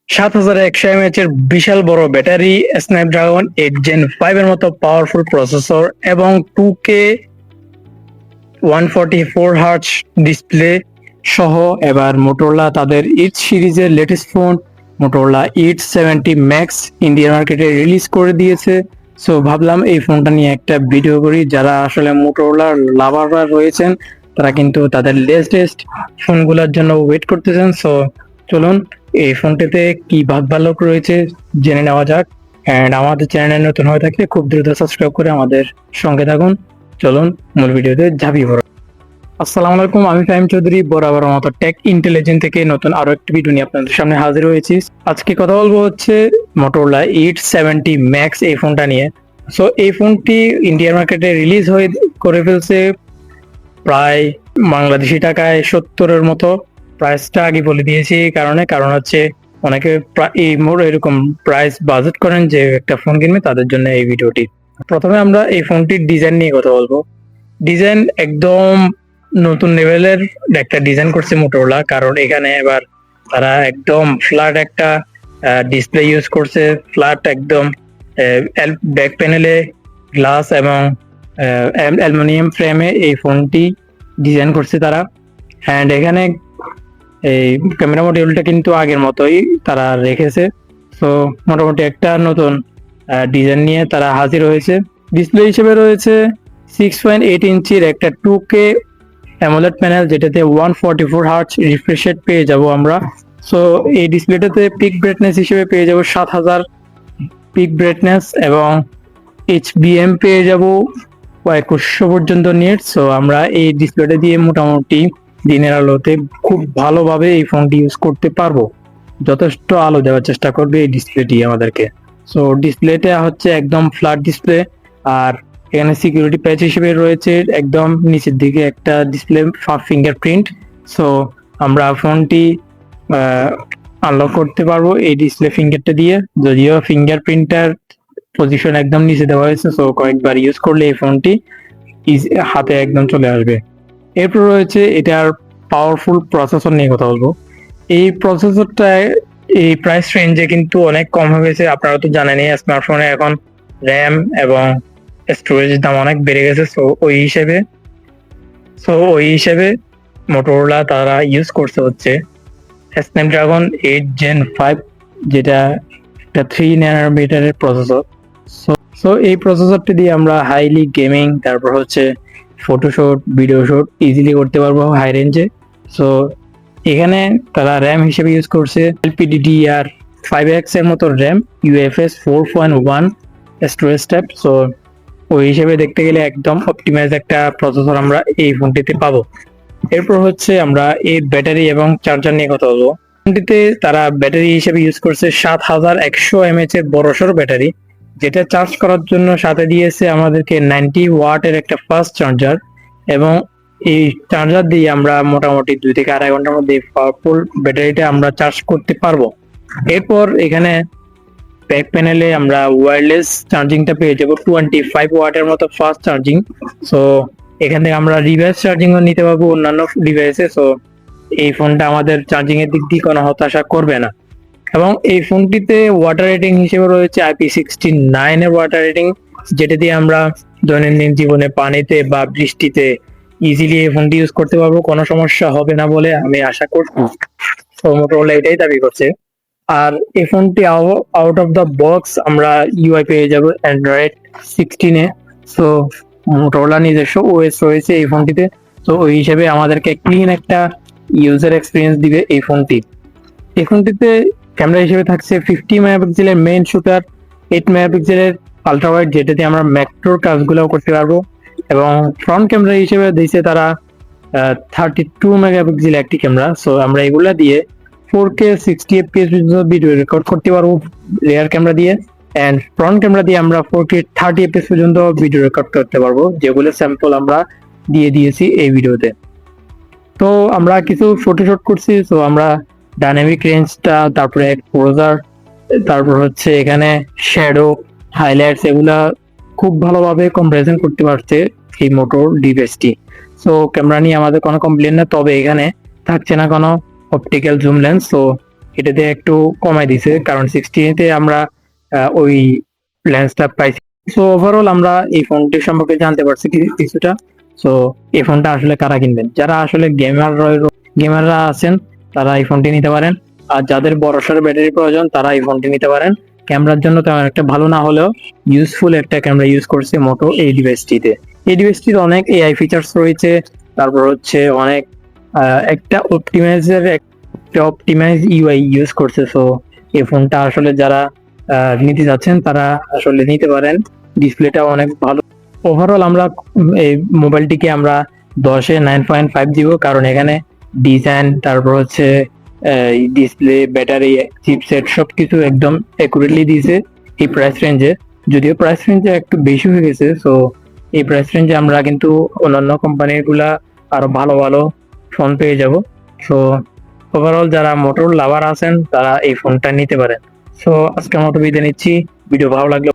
7100 এর বিশাল বড় battery, Snapdragon 8 Gen 5 এর মতো পাওয়ারফুল প্রসেসর এবং 2K 144 Hz ডিসপ্লে সহ এবার মোটরোলা তাদের ইট সিরিজের লেটেস্ট ফোন মোটরোলা ইট 70 ম্যাক্স ইন্ডিয়ান মার্কেটে রিলিজ করে দিয়েছে। সো ভাবলাম এই ফোনটা নিয়ে একটা ভিডিও করি। যারা আসলে মোটরোলার লাভাররা রয়েছেন তারা কিন্তু তাদের লেটেস্ট ফোনগুলোর জন্য ওয়েট করতেছেন। সো চলুন এই ফোনটিতে কি ভালো রয়েছে জেনে নেওয়া যাক। অ্যান্ড আমাদের চ্যানেলে নতুন হয়ে থাকলে খুব দ্রুত সাবস্ক্রাইব করে আমাদের সঙ্গে থাকুন। চলুন মূল ভিডিওতে ঝাঁপিয়ে পড়ো। আসসালামু আলাইকুম, আমি ফাহিম চৌধুরী বরাবর মতো টেক ইন্টেলিজেন্স থেকে নতুন আরো একটি ভিডিও নিয়ে আপনাদের সামনে হাজির হয়েছি। আজকে কথা বলবো হচ্ছে মোটরোলা ইট 70 ম্যাক্স এই ফোনটা নিয়ে। সো এই ফোনটি ইন্ডিয়ান মার্কেটে রিলিজ হয়ে করে ফেলছে প্রায় বাংলাদেশি টাকায় 70-এর মতো। প্রাইসটা আগে বলে দিয়েছি কারণ হচ্ছে অনেকে এই এরকম প্রাইস বাজেট করেন যে একটা ফোন কিনবে, তাদের জন্য এই ভিডিওটি। প্রথমে আমরা এই ফোনটির ডিজাইন নিয়ে কথা বলবো। ডিজাইন একদম নতুন লেভেলের একটা ডিজাইন করছে মোটরোলা, কারণ এখানে এবার তারা একদম ফ্ল্যাট একটা ডিসপ্লে ইউজ করছে। ফ্ল্যাট একদম ব্যাক প্যানেলে গ্লাস এবং অ্যালুমিনিয়াম ফ্রেমে এই ফোনটি ডিজাইন করছে তারা। অ্যান্ড এখানে এই ক্যামেরা মডিউলটা কিন্তু আগের মতোই তারা রেখেছে। সো মোটামুটি একটা নতুন ডিজাইন নিয়ে তারা হাজির হয়েছে। ডিসপ্লে হিসেবে রয়েছে 6.8 ইঞ্চির একটা 2K অ্যামোলেড প্যানেল, যেটাতে 144 Hz রিফ্রেশ রেট পেয়ে যাব আমরা। সো এই ডিসপ্লেটাতে পিক ব্রাইটনেস হিসেবে পেয়ে যাব 7000 পিক ব্রাইটনেস এবং HBM পেয়ে যাব 2100 পর্যন্ত নেট। সো আমরা এই ডিসপ্লেটা দিয়ে মোটামুটি দিনের আলোতে খুব ভালোভাবে এই ফোনটি ইউজ করতে পারবো। যথেষ্ট আলো দেওয়ার চেষ্টা করবে এই ডিসপ্লেটি আমাদেরকে। সো ডিসপ্লেটা হচ্ছে একদম ফ্ল্যাট ডিসপ্লে। আর এখানে সিকিউরিটি প্যাচ হিসেবে রয়েছে একদম নিচের দিকে একটা ডিসপ্লে ফিঙ্গারপ্রিন্ট। সো আমরা ফোনটি আনলক করতে পারবো এই ডিসপ্লে ফিঙ্গারটা দিয়ে, যদিও ফিঙ্গারপ্রিন্টার পজিশন একদম নিচে দেওয়া হয়েছে। সো কয়েকবার ইউজ করলে এই ফোনটি হাতে একদম চলে আসবে। এরপর রয়েছে এটার পাওয়ারফুল প্রসেসর নিয়ে কথা বলবো। এই প্রসেসরটা এই প্রাইস রেঞ্জে কিন্তু অনেক কম হয়ে গেছে। আপনারা তো জানেনই স্মার্টফোনে এখন র্যাম এবং স্টোরেজের দাম অনেক বেড়ে গেছে। সো ওই হিসেবে মোটরোলা তারা ইউজ করছে হচ্ছে স্ন্যাপড্রাগন 8 Gen 5, যেটা একটা 3 nanometer প্রসেসর। সো এই প্রসেসরটি দিয়ে আমরা হাইলি গেমিং, তারপর হচ্ছে ফটোশুট, ভিডিও শুট ইজিলি করতে পারবো হাই রেঞ্জে। সো এখানে তারা র্যাম হিসেবে ইউজ করছে LPDDR5X এর মতো RAM, UFS 4.1 storage tab. So ওই হিসেবে দেখতে গেলে একদম অপটিমাইজ একটা প্রসেসর আমরা এই ফোনটিতে পাবো। এরপর হচ্ছে আমরা এই ব্যাটারি এবং চার্জার নিয়ে কথা বলবো। ফোনটিতে তারা ব্যাটারি হিসেবে ইউজ করছে 7100 mAh এর বড়সড় ব্যাটারি, যেটা চার্জ করার জন্য সাথে দিয়েছে আমাদেরকে 90 ওয়াটের একটা ফাস্ট চার্জার। এবং এই চার্জার দিয়ে আমরা মোটামুটি 2 থেকে 2.5 ঘন্টার মধ্যে পাওয়ারফুল ব্যাটারিটা আমরা চার্জ করতে পারবো। এরপর এখানে ব্যাক প্যানেলে আমরা ওয়্যারলেস চার্জিংটা পেয়ে যাবো 25 ওয়াটের মতো ফাস্ট চার্জিং। সো এখান থেকে আমরা রিভার্স চার্জিংও নিতে পারবো অন্যান্য ডিভাইসে। সো এই ফোনটা আমাদের চার্জিং এর দিক দিয়ে কোনো হতাশা করবে না। এবং এই ফোনটিতে ওয়াটার রেটিং হিসেবে রয়েছে IP69 এর ওয়াটার রেটিং, যেটা দিয়ে আমরা দৈনন্দিন জীবনে পানিতে বা বৃষ্টিতে ইজিলি এই ফোনটি ইউজ করতে পারবো, কোনো সমস্যা হবে না বলে আমি আশা করছি। তো মোটরোলা এটাই দাবি করছে। আর এই ফোনটি আউট অফ দ্য বক্স আমরা UI পেয়ে যাবো Android 16-এ। সো মোটরোলা নিজস্ব OS রয়েছে এই ফোনটিতে। তো ওই হিসেবে আমাদেরকে ক্লিন একটা ইউজার এক্সপিরিয়েন্স দিবে এই ফোনটি। এই ফোনটিতে ক্যামেরা হিসেবে থাকছে 50 মেগাপিক্সেলের মেইন শুটার, 8 মেগাপিক্সেলের আলট্রা ওয়াইড, যেটা দিয়ে আমরা ম্যাক্রোর কাজগুলো করতে পারবো। এবং ফ্রন্ট ক্যামেরা হিসেবে দিয়েছে তারা 32 মেগাপিক্সেল একটি ক্যামেরা। সো আমরা এগুলা দিয়ে 4K 60 FPS পর্যন্ত ভিডিও রেকর্ড করতে পারবো রিয়ার ক্যামেরা দিয়ে। অ্যান্ড ফ্রন্ট ক্যামেরা দিয়ে আমরা 4K 30 FPS পর্যন্ত ভিডিও রেকর্ড করতে পারবো, যেগুলো স্যাম্পল আমরা দিয়ে দিয়েছি এই ভিডিওতে। তো আমরা কিছু ফটোশুট করছি। সো আমরা ডাইনামিক রেঞ্জটা, তারপরে এক্সপোজার, তারপর হচ্ছে এখানে শ্যাডো, হাইলাইটস, এগুলা খুব ভালোভাবে কম্পারিজন করতে পারছে এই মোটর ডিভাইসটি। সো ক্যামেরা নিয়ে আমাদের কোনো কমপ্লেন না, তবে এখানে থাকছে না কোনো অপটিক্যাল জুম লেন্স। সো এটাতে একটু কমাই দিছে, কারণ 60 তে আমরা ওই লেন্সটা পাইছি। সো ওভারঅল আমরা এই ফোনটি সম্পর্কে জানতে পারছি কিছুটা। সো এই ফোনটা আসলে কারা কিনবেন, যারা আসলে গেমাররা আছেন তারা এই ফোনটি নিতে পারেন। আর যাদের বড়সড় ব্যাটারি প্রয়োজন তারা এই ফোনটি নিতে পারেন। ক্যামেরার জন্য তেমন একটা ভালো না হলেও ইউজফুল একটা ক্যামেরা ইউজ করছে মোটো এই ডিভাইসটিতে। এই ডিভাইসটির অনেক এআই ফিচার্স রয়েছে, তারপর হচ্ছে অনেক একটা অপটিমাইজ ইউআই ইউজ করছে। সো এই ফোনটা আসলে যারা নিতে যাচ্ছেন তারা আসলে নিতে পারেন। ডিসপ্লেটা অনেক ভালো। ওভারঅল আমরা এই মোবাইলটিকে আমরা 10-এ 9.5 দিব, কারণ এখানে ডিজাইন, তারপর হচ্ছে ডিসপ্লে, ব্যাটারি, চিপসেট সবকিছু একদম অ্যাকুরেটলি দিয়েছে এই প্রাইস রেঞ্জে। যদিও প্রাইস রেঞ্জে একটু বেশি হয়ে গেছে, সো এই প্রাইস রেঞ্জে আমরা কিন্তু অন্যান্য কোম্পানির গুলা আরো ভালো ভালো ফোন পেয়ে যাব। সো ওভারঅল যারা মোটর লাভার আছেন তারা এই ফোনটা নিতে পারেন। সো আজকের মতো বিদায় নিচ্ছি। ভিডিও ভালো লাগলে